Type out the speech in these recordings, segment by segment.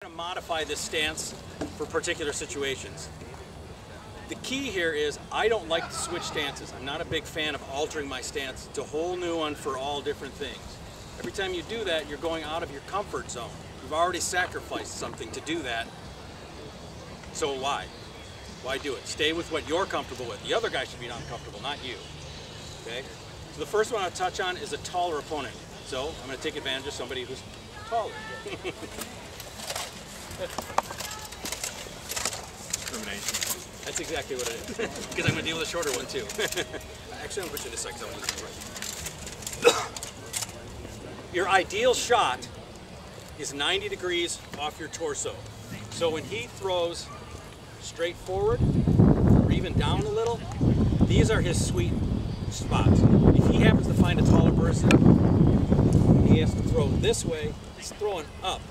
To modify this stance for particular situations. The key here is I don't like to switch stances. I'm not a big fan of altering my stance to a whole new one for all different things. Every time you do that, you're going out of your comfort zone. You've already sacrificed something to do that. So why? Why do it? Stay with what you're comfortable with. The other guy should be uncomfortable, not you. Okay? So the first one I'll touch on is a taller opponent. So I'm going to take advantage of somebody who's taller. Discrimination. That's exactly what it is. Because I'm going to deal with a shorter one too. Actually, I'm going to put you in a second. Your ideal shot is 90 degrees off your torso. So when he throws straight forward or even down a little, these are his sweet spots. If he happens to find a taller person, he has to throw this way. He's throwing up.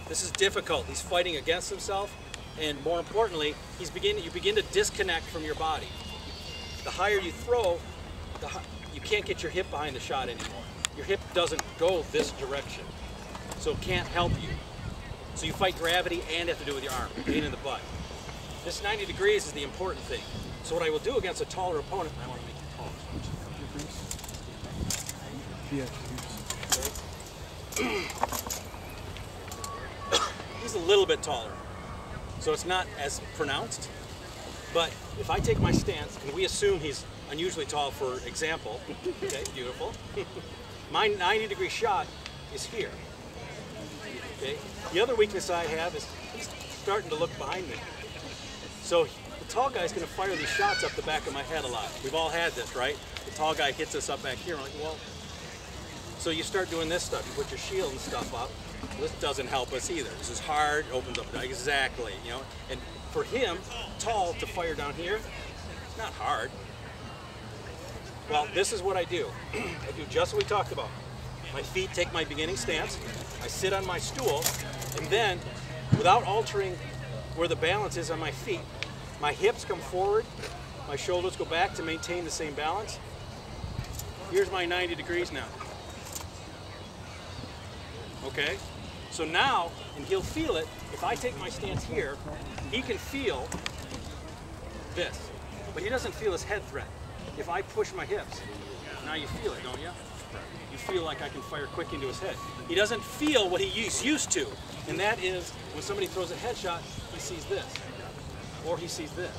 This is difficult. He's fighting against himself, and more importantly, you begin to disconnect from your body. The higher you throw, you can't get your hip behind the shot anymore. Your hip doesn't go this direction, so it can't help you. So you fight gravity and have to do it with your arm, pain in the butt. This 90 degrees is the important thing. So what I will do against a taller opponent, I want to make you taller. He's a little bit taller, so it's not as pronounced. But if I take my stance, and we assume he's unusually tall, for example, okay, beautiful. My 90-degree shot is here. Okay. The other weakness I have is he's starting to look behind me. So the tall guy's going to fire these shots up the back of my head a lot. We've all had this, right? The tall guy hits us up back here. I'm like, well, so you start doing this stuff. You put your shield and stuff up. This doesn't help us either. This is hard, opens up exactly, you know. And for him, tall, to fire down here, it's not hard. Well, this is what I do. I do just what we talked about. My feet take my beginning stance. I sit on my stool, and then, without altering where the balance is on my feet, my hips come forward, my shoulders go back to maintain the same balance. Here's my 90 degrees now. Okay? So now, and he'll feel it, if I take my stance here, he can feel this, but he doesn't feel his head threat. If I push my hips, now you feel it, don't you? You feel like I can fire quick into his head. He doesn't feel what he's used to, and that is when somebody throws a headshot, he sees this, or he sees this.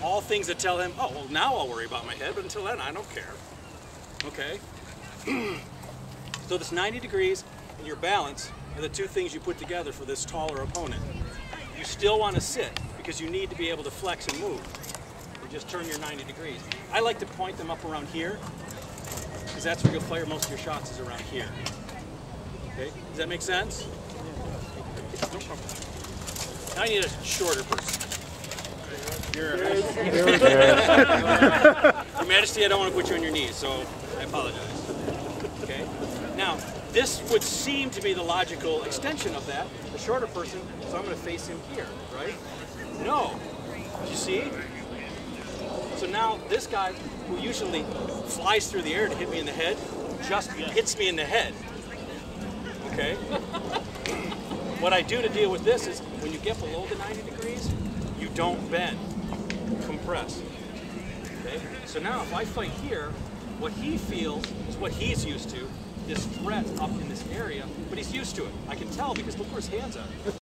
All things that tell him, oh, well, now I'll worry about my head, but until then, I don't care. Okay? So this 90 degrees and your balance are the two things you put together for this taller opponent. You still want to sit because you need to be able to flex and move. You just turn your 90 degrees. I like to point them up around here because that's where you'll fire most of your shots, is around here. Okay, does that make sense? Now I need a shorter person. Your Majesty, I don't want to put you on your knees, so I apologize. Okay. Now, this would seem to be the logical extension of that, the shorter person, so I'm going to face him here, right? No. You see? So now this guy, who usually flies through the air to hit me in the head, just hits me in the head. Okay? What I do to deal with this is, when you get below the 90 degrees, you don't bend. You compress. Okay? So now if I fight here, what he feels is what he's used to, this threat up in this area, but he's used to it. I can tell because look where his hands are.